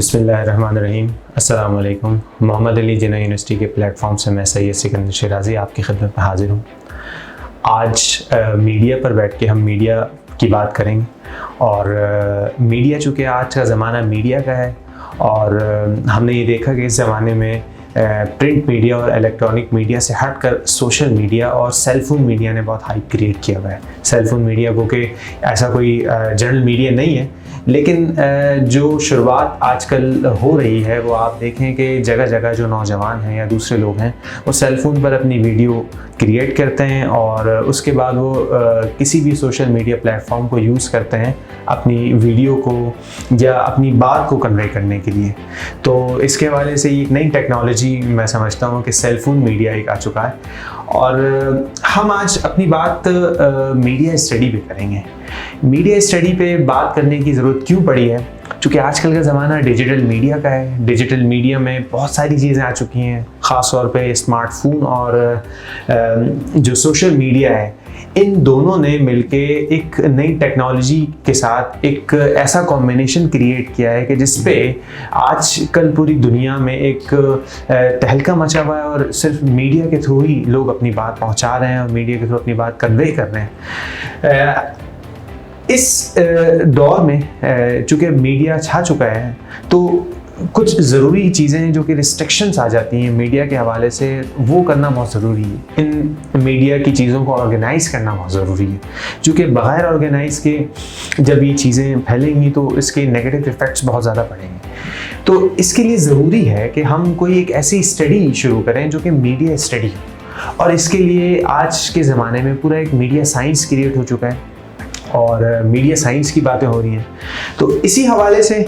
बिस्मिल्लाहिर्रहमानिर्रहीम। अस्सलाम वालेकुम। मोहम्मद अली जिन्ना यूनिवर्सिटी के प्लेटफॉर्म से मैं सैयद सिकंदर शिराज़ी आपकी खिदमत में हाज़िर हूँ। आज मीडिया पर बैठ के हम मीडिया की बात करेंगे और मीडिया चूँकि आज का ज़माना मीडिया का है और हमने ये देखा कि इस ज़माने में प्रिंट मीडिया और इलेक्ट्रॉनिक मीडिया से हटकर सोशल मीडिया और सेल फोन मीडिया ने बहुत हाइप क्रिएट किया हुआ है। सेल फोन मीडिया को कि ऐसा कोई जनरल मीडिया नहीं है, लेकिन जो शुरुआत आजकल हो रही है वो आप देखें कि जगह जगह जो नौजवान हैं या दूसरे लोग हैं वो सेल फ़ोन पर अपनी वीडियो क्रिएट करते हैं और उसके बाद वो किसी भी सोशल मीडिया प्लेटफॉर्म को यूज़ करते हैं अपनी वीडियो को या अपनी बात को कन्वे करने के लिए। तो इसके हवाले से एक नई टेक्नोलॉजी मैं समझता हूँ कि सेल फ़ोन मीडिया एक आ चुका है और हम आज अपनी बात मीडिया स्टडी पे करेंगे। मीडिया स्टडी पे बात करने की ज़रूरत क्यों पड़ी है? क्योंकि आजकल का ज़माना डिजिटल मीडिया का है। डिजिटल मीडिया में बहुत सारी चीज़ें आ चुकी हैं, ख़ास तौर पे स्मार्टफोन और जो सोशल मीडिया है, इन दोनों ने मिलके एक नई टेक्नोलॉजी के साथ एक ऐसा कॉम्बिनेशन क्रिएट किया है कि जिसपे आजकल पूरी दुनिया में एक तहलका मचा हुआ है और सिर्फ मीडिया के थ्रू ही लोग अपनी बात पहुंचा रहे हैं और मीडिया के थ्रू अपनी बात कन्वे कर रहे हैं। इस दौर में चूँकि मीडिया छा चुका है तो कुछ ज़रूरी चीज़ें हैं जो कि रिस्ट्रिक्शंस आ जाती हैं मीडिया के हवाले से, वो करना बहुत ज़रूरी है। इन मीडिया की चीज़ों को ऑर्गेनाइज़ करना बहुत ज़रूरी है, क्योंकि बग़ैर ऑर्गेनाइज़ के जब ये चीज़ें फैलेंगी तो इसके नेगेटिव इफ़ेक्ट्स बहुत ज़्यादा पड़ेंगे। तो इसके लिए ज़रूरी है कि हम कोई एक ऐसी स्टडी शुरू करें जो कि मीडिया स्टडी हो, और इसके लिए आज के ज़माने में पूरा एक मीडिया साइंस क्रिएट हो चुका है और मीडिया साइंस की बातें हो रही हैं। तो इसी हवाले से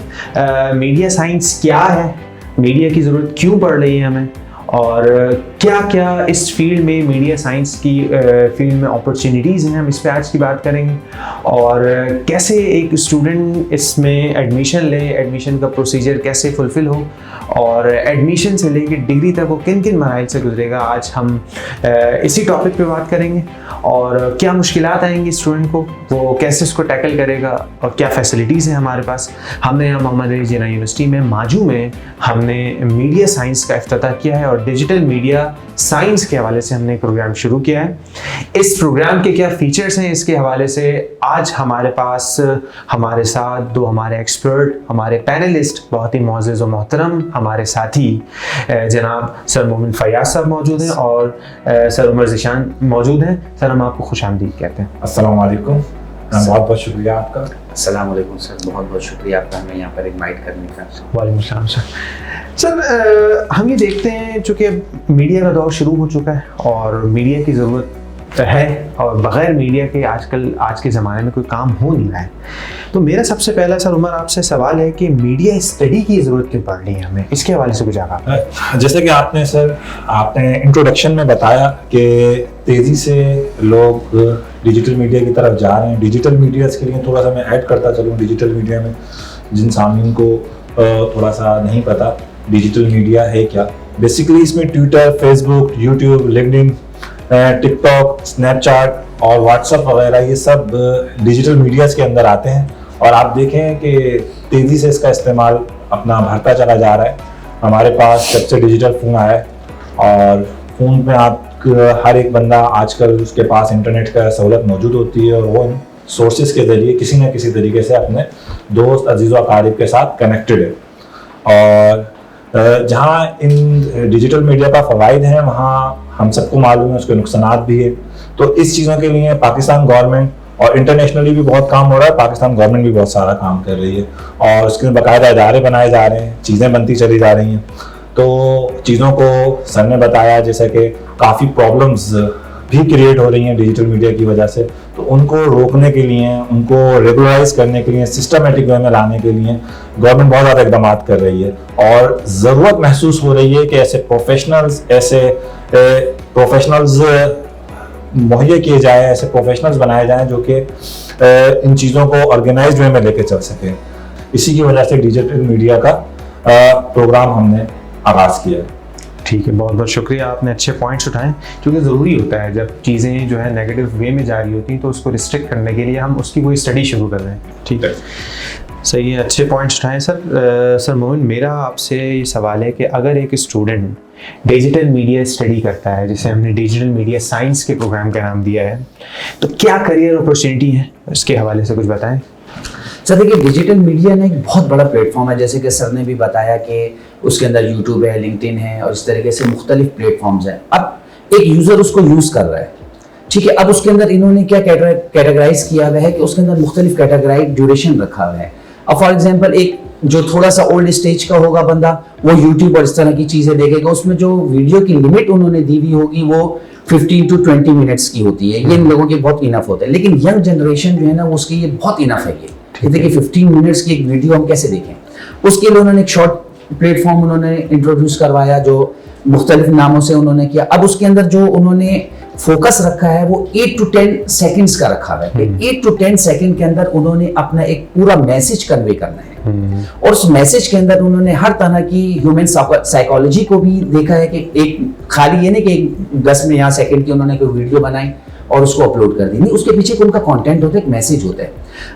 मीडिया साइंस क्या है, मीडिया की ज़रूरत क्यों पड़ रही है हमें, और क्या क्या इस फील्ड में मीडिया साइंस की फील्ड में अपॉर्चुनिटीज़ हैं, हम इस पे आज की बात करेंगे। और कैसे एक स्टूडेंट इसमें एडमिशन ले, एडमिशन का प्रोसीजर कैसे फुलफ़िल हो और एडमिशन से लेकर डिग्री तक वो किन किन मराइल से गुजरेगा, आज हम इसी टॉपिक पे बात करेंगे। और क्या मुश्किलात आएंगी स्टूडेंट को, वो कैसे इसको टैकल करेगा और क्या फैसिलिटीज़ हैं हमारे पास। हमने यहाँ मोहम्मद अली जिन्ना यूनिवर्सिटी में माजू में हमने मीडिया साइंस का इफ्तिताह किया है और डिजिटल मीडिया साइंस के हवाले से हमने एक प्रोग्राम शुरू किया है। इस प्रोग्राम के क्या फ़ीचर्स हैं, इसके हवाले से आज हमारे पास हमारे साथ दो हमारे एक्सपर्ट, हमारे पैनलिस्ट, बहुत ही मुअज़्ज़ज़ और मोहतरम हमारे साथी जनाब सर मोमिन फयाज साहब मौजूद हैं और सर उमर ज़ीशान मौजूद हैं। सर, हम आपको खुशामदीद कहते हैं। अस्सलाम वालेकुम, बहुत बहुत शुक्रिया आपका। अस्सलाम वालेकुम सर, बहुत बहुत शुक्रिया आपका हमें यहाँ पर इनवाइट करने का। वालेकुम अस्सलाम सर, हम ये देखते हैं चूँकि मीडिया का दौर शुरू हो चुका है और मीडिया की ज़रूरत है और बग़ैर मीडिया के आज के ज़माने में कोई काम हो नहीं रहा है। तो मेरा सबसे पहला सर उमर आपसे सवाल है कि मीडिया स्टडी की ज़रूरत क्यों पड़ रही है हमें, इसके हवाले से कुछ आप। जैसे कि आपने इंट्रोडक्शन में बताया कि तेज़ी से लोग डिजिटल मीडिया की तरफ जा रहे हैं। डिजिटल मीडिया के लिए थोड़ा सा मैं ऐड करता चलूँ, डिजिटल मीडिया में जिन सामीन को थोड़ा सा नहीं पता डिजिटल मीडिया है क्या, बेसिकली इसमें Twitter, Facebook, YouTube, LinkedIn, TikTok, Snapchat और व्हाट्सएप वगैरह ये सब डिजिटल मीडियाज़ के अंदर आते हैं। और आप देखें कि तेज़ी से इसका इस्तेमाल अपना बढ़ता चला जा रहा है। हमारे पास जब से डिजिटल फ़ोन आया है और फ़ोन में आप हर एक बंदा आजकल उसके पास इंटरनेट का सहूलत मौजूद होती है और वो इन सोर्सेज के ज़रिए किसी न किसी तरीके से अपने दोस्त, अजीज़ व अकारीब के साथ कनेक्टेड है। और जहाँ इन डिजिटल मीडिया का फ़वाइद हैं वहाँ हम सबको मालूम है उसके नुकसानात भी है। तो इस चीज़ों के लिए पाकिस्तान गवर्नमेंट और इंटरनेशनली भी बहुत काम हो रहा है, पाकिस्तान गवर्नमेंट भी बहुत सारा काम कर रही है और उसके बाकायदा इदारे बनाए जा रहे हैं, चीज़ें बनती चली जा रही हैं। तो चीज़ों को सर ने बताया जैसे कि काफ़ी प्रॉब्लम्स भी क्रिएट हो रही हैं डिजिटल मीडिया की वजह से, तो उनको रोकने के लिए, उनको रेगुलराइज करने के लिए, सिस्टमेटिक वे में लाने के लिए गवर्नमेंट बहुत ज़्यादा इकदाम कर रही है और ज़रूरत महसूस हो रही है कि ऐसे प्रोफेशनल्स मुहैया किए जाए, ऐसे प्रोफेशनल्स बनाए जाएं जो कि इन चीज़ों को ऑर्गेनाइज्ड वे में लेके चल सकें। इसी की वजह से डिजिटल मीडिया का प्रोग्राम हमने आगाज़ किया है। ठीक है, बहुत बहुत शुक्रिया, आपने अच्छे पॉइंट्स उठाए, क्योंकि ज़रूरी होता है जब चीज़ें जो है नेगेटिव वे में जा रही होती हैं तो उसको रिस्ट्रिक्ट करने के लिए हम उसकी कोई स्टडी शुरू कर रहे हैं। ठीक है सही है, अच्छे पॉइंट्स उठाए सर मोहन, मेरा आपसे ये सवाल है कि अगर एक स्टूडेंट डिजिटल मीडिया स्टडी करता है, जिसे हमने डिजिटल मीडिया साइंस के प्रोग्राम का नाम दिया है, तो क्या करियर अपॉर्चुनिटी है, उसके हवाले से कुछ बताएं। सर देखिए, डिजिटल मीडिया ना एक बहुत बड़ा प्लेटफॉर्म है, जैसे कि सर ने भी बताया कि उसके अंदर यूट्यूब है, लिंक्डइन है और इस तरीके से मुख्तलिफ प्लेटफॉर्म्स हैं। अब एक यूज़र उसको यूज़ कर रहा है, ठीक है। अब उसके अंदर इन्होंने क्या कैटेगराइज किया हुआ है कि उसके अंदर मुख्तलिफ कैटेगराइज ड्यूरेशन रखा हुआ है। अब फॉर एग्जाम्पल एक जो थोड़ा सा ओल्ड स्टेज का होगा बंदा, वो यूट्यूब और इस तरह की चीज़ें देखेगा, उसमें जो वीडियो की लिमिट उन्होंने दी हुई होगी वो 15 to 20 मिनट्स की होती है। ये इन लोगों के बहुत इनफ होता है। लेकिन यंग जनरेशन जो है ना, उसके ये बहुत इनफ है। ये देखिए 15 मिनट्स की एक वीडियो हम कैसे देखें, उसके लिए उन्होंने एक शॉर्ट प्लेटफॉर्म उन्होंने इंट्रोड्यूस करवाया, जो मुख्तलिफ नामों से उन्होंने किया। अब उसके अंदर जो उन्होंने फोकस रखा है वो 8 to 10 सेकंड्स का रखा है। 8 to 10 सेकंड के अंदर उन्होंने अपना एक पूरा मैसेज कन्वे करना है, और उस मैसेज के अंदर उन्होंने हर तरह की ह्यूमन साइकोलॉजी को भी देखा है कि एक खाली ये नहीं कि 10 में यहाँ सेकंड की उन्होंने कोई वीडियो बनाई और उसको अपलोड कर दी, नहीं, उसके पीछे उनका कंटेंट होता है, एक मैसेज होता है।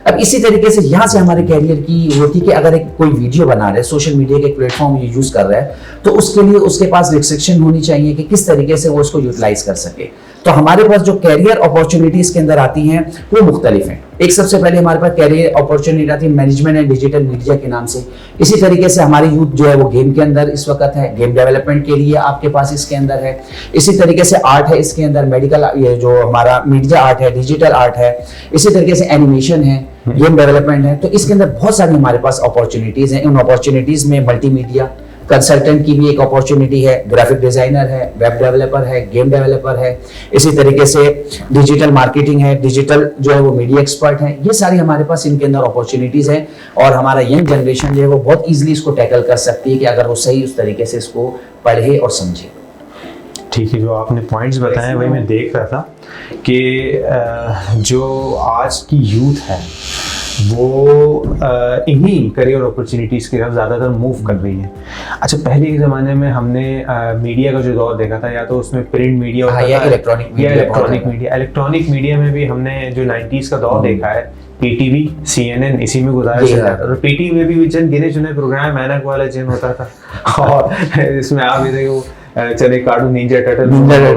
अब इसी तरीके से यहाँ से हमारे कैरियर की होती है कि अगर एक कोई वीडियो बना रहा है, सोशल मीडिया के प्लेटफॉर्म ये यूज कर रहा है, तो उसके लिए उसके पास रिस्ट्रिक्शन होनी चाहिए कि किस तरीके से वो उसको यूटिलाइज कर सके। तो हमारे पास जो कैरियर अपॉर्चुनिटीज के अंदर आती हैं वो मुख्तलिफ हैं। एक सबसे पहले हमारे पास कैरियर अपॉर्चुनिटी आती है मैनेजमेंट एंड डिजिटल मीडिया के नाम से। इसी तरीके से हमारी यूथ जो है वो गेम के अंदर इस वक्त है, गेम डेवलपमेंट के लिए आपके पास इसके अंदर है। इसी तरीके से आर्ट है, इसके अंदर मेडिकल, ये जो हमारा मीडिया आर्ट है, डिजिटल आर्ट है। इसी तरीके से एनिमेशन है, गेम डेवलपमेंट है। तो इसके अंदर बहुत सारी हमारे पास अपॉर्चुनिटीज हैं। उन अपॉर्चुनिटीज में मल्टीमीडिया कंसल्टेंट की भी एक अपॉर्चुनिटी है, ग्राफिक डिजाइनर है, वेब डेवलपर है, गेम डेवलपर है। इसी तरीके से डिजिटल मार्केटिंग है, डिजिटल जो है वो मीडिया एक्सपर्ट है। ये सारी हमारे पास इनके अंदर अपॉर्चुनिटीज हैं, और हमारा यंग जनरेशन जो है वो बहुत इजीली इसको टैकल कर सकती है कि अगर वो सही उस तरीके से इसको पढ़े और समझे। ठीक है, जो आपने पॉइंट्स बताए वही मैं देख रहा था कि जो आज की यूथ है वो इन्हीं करियर अपॉर्चुनिटीज़ की तरफ ज़्यादातर मूव कर रही है। अच्छा, पहले के ज़माने में हमने मीडिया का जो दौर देखा था, या तो उसमें प्रिंट मीडिया होता था, इलेक्ट्रॉनिक मीडिया। इलेक्ट्रॉनिक मीडिया में भी हमने जो 90s का दौर देखा है, पीटीवी, CNN, इसी में गुजारा चला था। और पीटीवी में भी चंद गिने चुने प्रोग्राम मैनक वाला जिन होता था, और इसमें आप ये देखो चले कार्टून निंजा टर्टल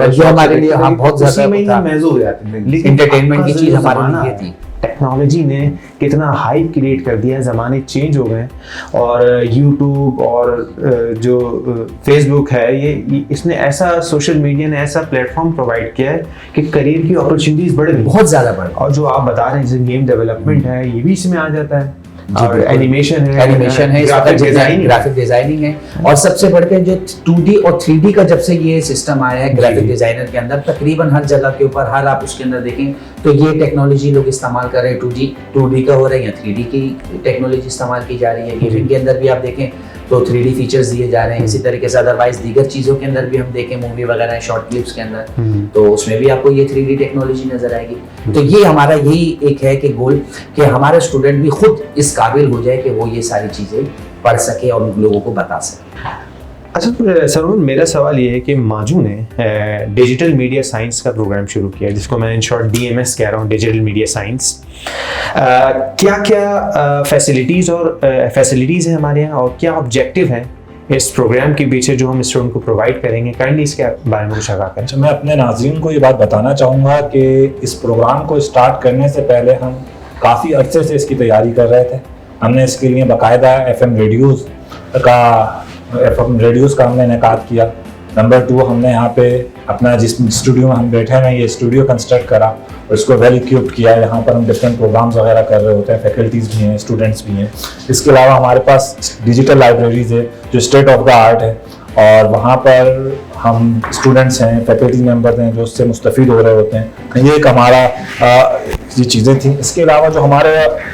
जो हमारे लिए हम बहुत ज्यादा महसूस हो जाते थे। लेकिन एंटरटेनमेंट की चीज हमारे लिए थी। टेक्नोलॉजी ने कितना हाइप क्रिएट कर दिया है, ज़माने चेंज हो गए, और यूट्यूब और जो फेसबुक है, ये इसने ऐसा, सोशल मीडिया ने ऐसा प्लेटफॉर्म प्रोवाइड किया है कि करियर की अपॉर्चुनिटीज़ बढ़ गई, बहुत ज़्यादा बढ़। और जो आप बता रहे हैं जैसे गेम डेवलपमेंट है, ये भी इसमें आ जाता है, और एनिमेशन है, ग्राफिक डिजाइनिंग है। और सबसे बढ़कर जो 2D और 3D का जब से ये सिस्टम आया है ग्राफिक डिजाइनर के अंदर, तकरीबन हर जगह के ऊपर, हर आप उसके अंदर देखें तो ये टेक्नोलॉजी लोग इस्तेमाल कर रहे हैं। 2D का हो रहा है या 3D की टेक्नोलॉजी इस्तेमाल की जा रही है। गेमिंग के अंदर भी आप देखें तो 3D फीचर्स दिए जा रहे हैं। इसी तरीके से अदरवाइज दीगर चीज़ों के अंदर भी हम देखें, मूवी वगैरह शॉर्ट क्लिप्स के अंदर, तो उसमें भी आपको ये 3D टेक्नोलॉजी नजर आएगी। तो ये हमारा यही एक है कि गोल कि हमारे स्टूडेंट भी खुद इस काबिल हो जाए कि वो ये सारी चीज़ें पढ़ सके और लोगों को बता सके। अच्छा सरोन, मेरा सवाल ये है कि माजू ने डिजिटल मीडिया साइंस का प्रोग्राम शुरू किया, जिसको मैं इन शॉर्ट DMS कह रहा हूँ, डिजिटल मीडिया साइंस। क्या क्या फैसिलिटीज़ हैं हमारे यहाँ, और क्या ऑब्जेक्टिव है इस प्रोग्राम के पीछे जो हम स्टूडेंट को प्रोवाइड करेंगे? काइंडली इसके बारे में कुछ आगाह करें। अच्छा, मैं अपने नाज़रीन को ये बात बताना चाहूँगा कि इस प्रोग्राम को स्टार्ट करने से पहले हम काफ़ी अरसे से इसकी तैयारी कर रहे थे। हमने इसके लिए बाकायदा FM रेडियोज़ का हमने इनेकाद किया। नंबर 2, हमने यहाँ पे अपना जिस स्टूडियो में हम बैठे हैं ये स्टूडियो कंस्ट्रक्ट करा और इसको वेल इक्विप्ड किया है। यहाँ पर हम डिफरेंट प्रोग्राम्स वगैरह कर रहे होते हैं, फैकल्टीज़ भी हैं, स्टूडेंट्स भी हैं। इसके अलावा हमारे पास डिजिटल लाइब्रेरीज़ है जो स्टेट ऑफ द आर्ट है, और वहाँ पर हम स्टूडेंट्स हैं, फैकल्टी मेंबर्स हैं जो उससे मुस्तफ़ीद हो रहे होते हैं। ये एक हमारा ये चीज़ें थी। इसके अलावा जो हमारे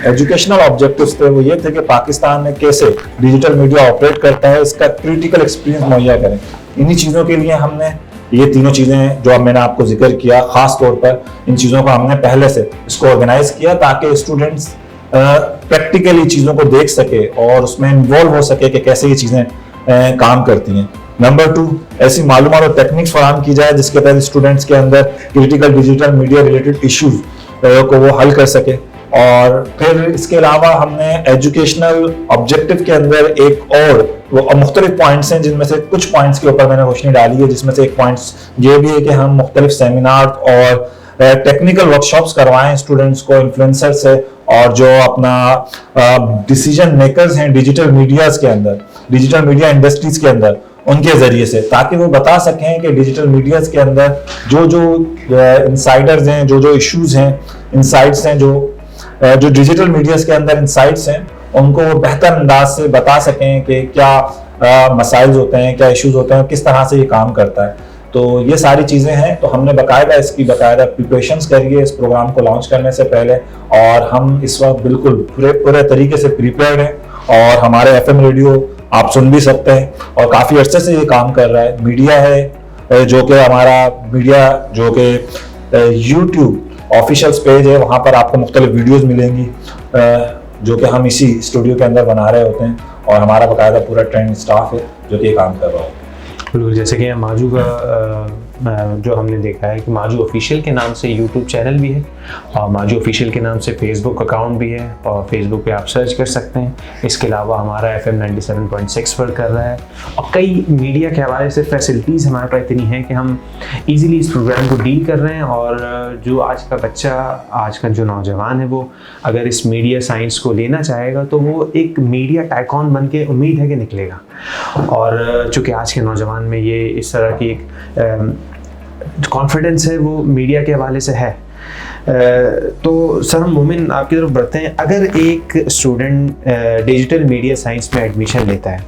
एजुकेशनल ऑब्जेक्टिव्स थे वो ये थे कि पाकिस्तान में कैसे डिजिटल मीडिया ऑपरेट करता है, इसका क्रिटिकल एक्सपीरियंस मुहैया करें। इन्हीं चीज़ों के लिए हमने ये तीनों चीज़ें जो अब मैंने आपको जिक्र किया, ख़ास तौर पर इन चीज़ों को हमने पहले से इसको ऑर्गेनाइज किया ताकि स्टूडेंट्स प्रैक्टिकली चीज़ों को देख सके और उसमें इन्वॉल्व हो सके कि कैसे ये चीज़ें काम करती हैं। नंबर 2, ऐसी मालूमात और टेक्निक्स फराहम की जाए जिसके तहत स्टूडेंट्स के अंदर critical digital media related issues को वो हल कर सके। और फिर इसके अलावा हमने एजुकेशनल ऑब्जेक्टिव के अंदर एक और मुख्तलिफ पॉइंट्स हैं, जिनमें से कुछ पॉइंट्स के ऊपर मैंने रोशनी डाली है, जिसमें से एक पॉइंट्स ये भी है कि हम मुख्तलिफ सेमिनार और टेक्निकल वर्कशॉप्स करवाएं स्टूडेंट्स को, इन्फ्लुएंसर से, और जो अपना डिसीजन मेकर्स हैं डिजिटल मीडियाज के अंदर, डिजिटल मीडिया इंडस्ट्रीज के अंदर, उनके जरिए से, ताकि वो बता सकें कि डिजिटल मीडियाज के अंदर जो जो इनसाइडर्स हैं, जो जो इश्यूज हैं, इनसाइट्स हैं, जो डिजिटल मीडियाज के अंदर इनसाइट्स हैं, उनको वो बेहतर अंदाज से बता सकें कि क्या मसाइल्स होते हैं, क्या इश्यूज होते हैं, किस तरह से ये काम करता है। तो ये सारी चीज़ें हैं। तो हमने इसकी बाकायदा प्रिपरेशंस करी है इस प्रोग्राम को लॉन्च करने से पहले, और हम इस वक्त बिल्कुल पूरे तरीके से प्रिपेयर्ड हैं, और हमारे FM रेडियो आप सुन भी सकते हैं, और काफ़ी अर्से से ये काम कर रहा है। मीडिया है जो कि हमारा मीडिया जो कि YouTube ऑफिशियल पेज है, वहाँ पर आपको मुख्तलिफ वीडियोज़ मिलेंगी जो कि हम इसी स्टूडियो के अंदर बना रहे होते हैं, और हमारा बाकायदा पूरा ट्रेंड स्टाफ है जो कि ये काम कर रहा है। बिल्कुल, जैसे कि माजू का जो हमने देखा है कि माजू ऑफिशियल के नाम से यूट्यूब चैनल भी है, और माजू ऑफिशियल के नाम से फेसबुक अकाउंट भी है, और फेसबुक पे आप सर्च कर सकते हैं। इसके अलावा हमारा FM 97.6 पर कर रहा है, और कई मीडिया के हवाले से फैसिलिटीज़ हमारे पास इतनी हैं कि हम इजीली इस प्रोग्राम को डील कर रहे हैं। और जो आज का बच्चा, आज का जो नौजवान है, वो अगर इस मीडिया साइंस को लेना चाहेगा तो वो एक मीडिया टाइकॉन बन के उम्मीद है कि निकलेगा। और चूँकि आज के नौजवान में ये इस तरह की एक कॉन्फिडेंस है, वो मीडिया के हवाले से है। तो सर, हम मोमिन आपकी तरफ बढ़ते हैं। अगर एक स्टूडेंट डिजिटल मीडिया साइंस में एडमिशन लेता है,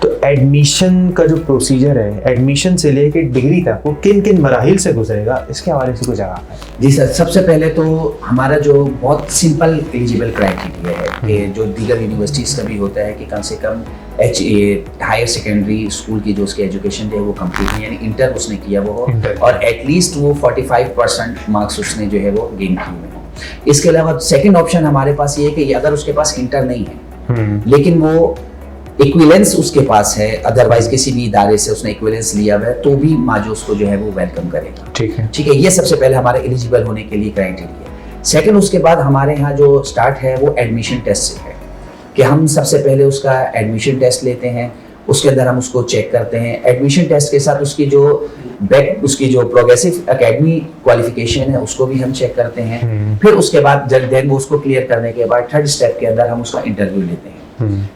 तो एडमिशन का जो प्रोसीजर है, एडमिशन से लेकर डिग्री तक, वो किन किन मराहिल से गुजरेगा, इसके हवाले से कुछ जवाब है? जी सर, सबसे पहले तो हमारा जो बहुत सिंपल एलिजिबल क्राइटेरिया है कि जो दीगर यूनिवर्सिटीज़ का भी होता है कि कम से कम हायर सेकेंडरी स्कूल की जो उसकी एजुकेशन है वो कंप्लीट है, यानी इंटर उसने किया वो हो, और एटलीस्ट वो 45% मार्क्स उसने जो है वो गेन किए हुए हो। इसके अलावा सेकंड ऑप्शन हमारे पास ये है कि अगर उसके पास इंटर नहीं है लेकिन वो इक्विवेलेंस उसके पास है, अदरवाइज किसी भी इदारे से उसने इक्विवेलेंस लिया हुआ है, तो भी माजो उसको जो है वो वेलकम करेगा। ठीक है, ये सबसे पहले हमारे एलिजिबल होने के लिए क्राइटेरिया है। सेकंड, उसके बाद हमारे यहाँ जो स्टार्ट है वो एडमिशन टेस्ट से है कि हम सबसे पहले उसका एडमिशन टेस्ट लेते हैं, उसके अंदर हम उसको चेक करते हैं। एडमिशन टेस्ट के साथ उसकी जो प्रोग्रेसिव एकेडमी क्वालिफिकेशन है उसको भी हम चेक करते हैं। फिर उसके बाद जब वो उसको क्लियर करने के बाद थर्ड स्टेप के अंदर हम उसका इंटरव्यू लेते हैं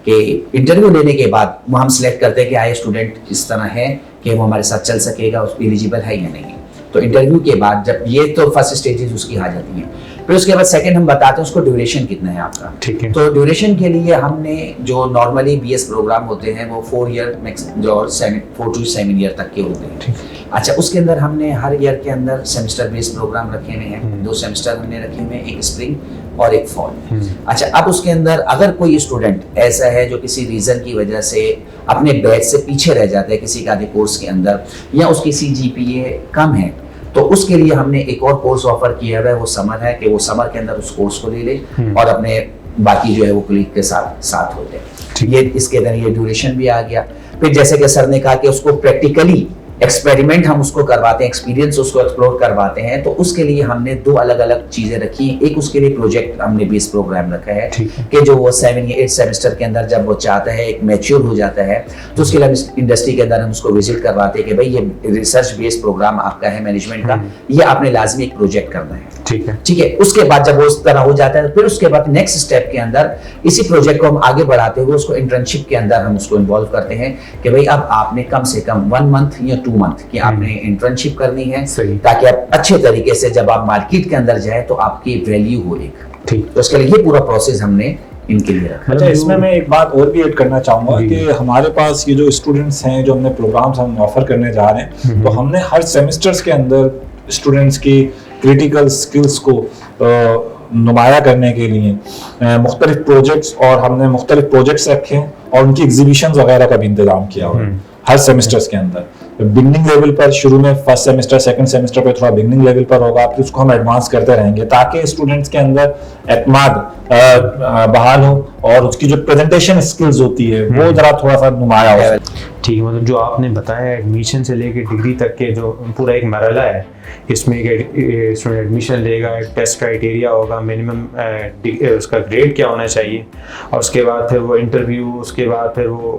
कि इंटरव्यू लेने के बाद वो हम सिलेक्ट करते हैं कि आए स्टूडेंट इस तरह है कि वो हमारे साथ चल सकेगा, उस एलिजिबल है या नहीं। तो इंटरव्यू के बाद जब ये तो फर्स्ट स्टेजेस उसकी आ जाती हैं, फिर उसके बाद सेकंड हम बताते हैं उसको ड्यूरेशन कितना है आपका। ठीक है, तो ड्यूरेशन के लिए हमने जो नॉर्मली BS प्रोग्राम होते हैं वो 4 ईयर जो 4 to 7 ईयर तक के होते हैं। अच्छा, उसके अंदर हमने हर ईयर के अंदर सेमेस्टर बेस्ड प्रोग्राम रखे हुए हैं, 2 सेमेस्टर हमने रखे हुए हैं, एक स्प्रिंग और एक फॉल। अच्छा, अब उसके अंदर अगर कोई स्टूडेंट ऐसा है जो किसी रीजन की वजह से अपने बैच से पीछे रह जाता है किसी का कोर्स के अंदर, या उसकी CGPA कम है, तो उसके लिए हमने एक और कोर्स ऑफर किया हुआ है, वो समर है कि वो समर के अंदर उस कोर्स को ले ले और अपने बाकी जो है वो कलीग के साथ हो जाए। ये इसके अंदर ये ड्यूरेशन भी आ गया। फिर जैसे कि सर ने कहा कि उसको प्रैक्टिकली एक्सपेरिमेंट हम उसको करवाते हैं, एक्सपीरियंस उसको एक्सप्लोर करवाते हैं, तो उसके लिए हमने 2 अलग अलग चीजें रखी हैं। एक उसके लिए प्रोजेक्ट हमने बेस प्रोग्राम रखा है कि जो वो 7 या 8 सेमेस्टर के अंदर जब वो चाहता है, एक मैच्योर हो जाता है, तो उसके लिए इंडस्ट्री के अंदर हम उसको विजिट करवाते हैं कि भाई ये रिसर्च बेस्ड प्रोग्राम आपका है मैनेजमेंट का, ये आपने लाजमी एक प्रोजेक्ट करना है। ठीक है, उसके बाद जब वो उस तरह हो जाता है, फिर उसके बाद नेक्स्ट स्टेप के अंदर इसी प्रोजेक्ट को हम आगे बढ़ाते हुए उसको इंटर्नशिप के अंदर हम उसको इन्वॉल्व करते हैं कि भाई अब आपने कम से कम 1 मंथ या 2 मंथ की आपने इंटर्नशिप करनी है, ताकि आप अच्छे तरीके से जब आप मार्केट के अंदर जाए तो आपकी वैल्यू हो एक। ठीक, तो इसके लिए ये पूरा प्रोसेस हमने इनके लिए रखा। अच्छा, इसमें मैं एक बात और भी ऐड करना चाहूँगा कि हमारे पास ये जो स्टूडेंट्स हैं, जो हमने प्रोग्राम्स हम ऑफर करने जा रहे हैं, तो हमने हर सेमेस्टर्स के अंदर स्टूडेंट्स की क्रिटिकल स्किल्स को नुमाया करने के लिए मुख्तलिफ प्रोजेक्ट्स, और हमने मुख्तलिफ प्रोजेक्ट्स रखे हैं और उनकी एग्जीबिशंस वगैरह का भी इंतजाम किया हुआ है हर सेमेस्टर्स के अंदर। बिगनिंग लेवल पर शुरू में फर्स्ट सेमेस्टर सेकंड सेमेस्टर पे थोड़ा बिगनिंग लेवल पर होगा, फिर उसको हम एडवांस करते रहेंगे ताकि स्टूडेंट्स के अंदर एतमाद बहाल हो और उसकी जो प्रेजेंटेशन स्किल्स होती है वो जरा थोड़ा सा नुमाया हो। ठीक है, मतलब जो आपने बताया एडमिशन से लेके डिग्री तक के जो पूरा एक मरहला है, इसमें एक स्टूडेंट एडमिशन लेगा, एक टेस्ट क्राइटेरिया होगा, मिनिमम उसका ग्रेड क्या होना चाहिए, और उसके बाद फिर वो इंटरव्यू, उसके बाद फिर वो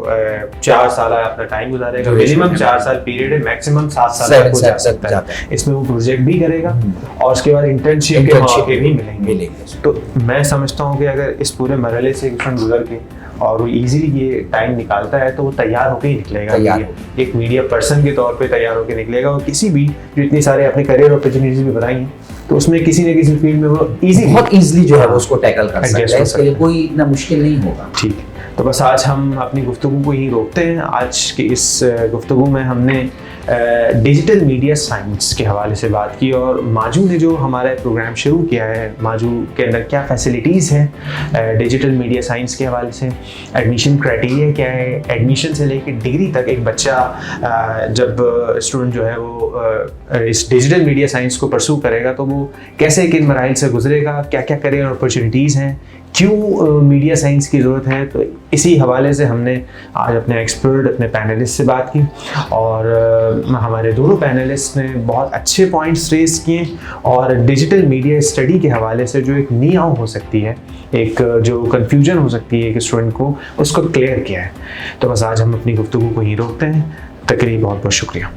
4 साल अपना टाइम गुजारेगा, मिनिमम 4 साल पीरियड है, मैक्सिमम 7 साल तक हो जा सकता है। इसमें वो प्रोजेक्ट भी करेगा और उसके बाद इंटर्नशिप के मौके भी मिलेंगे। तो मैं समझता हूँ कि अगर इस पूरे मरहले से स्टूडेंट गुजर के और वो इजीली ये टाइम निकालता है तो वो तैयार होकर ही निकलेगा, एक मीडिया पर्सन के तौर पे तैयार होकर निकलेगा। और किसी भी जो इतनी सारे अपने करियर अपॉर्चुनिटीज भी बताई हैं, तो उसमें किसी न किसी फील्ड में वो बहुत इजीली जो है वो उसको टैकल कर सकता है, इसके लिए कोई इतना मुश्किल नहीं होगा। ठीक है, तो बस आज हम अपनी गुफ्तगू को यहीं रोकते हैं। आज की इस गुफ्तगू में हमने डिजिटल मीडिया साइंस के हवाले से बात की और माजू ने जो हमारा प्रोग्राम शुरू किया है, माजू के अंदर क्या फैसिलिटीज़ हैं डिजिटल मीडिया साइंस के हवाले से, एडमिशन क्राइटेरिया क्या है, एडमिशन से लेकर डिग्री तक एक बच्चा जब स्टूडेंट जो है वो इस डिजिटल मीडिया साइंस को परसू करेगा तो वो कैसे किन मराइल से गुजरेगा, क्या क्या करियर अपॉर्चुनिटीज़ हैं, क्यों मीडिया साइंस की ज़रूरत है। तो इसी हवाले से हमने आज अपने एक्सपर्ट, अपने पैनलिस्ट से बात की और हमारे दोनों पैनलिस्ट ने बहुत अच्छे पॉइंट्स रेज किए और डिजिटल मीडिया स्टडी के हवाले से जो एक नियाव हो सकती है, एक जो कन्फ्यूजन हो सकती है एक स्टूडेंट को, उसको क्लियर किया है। तो बस आज हम अपनी गुफ्तगू को यहीं रोकते हैं। तकरीर बहुत बहुत शुक्रिया।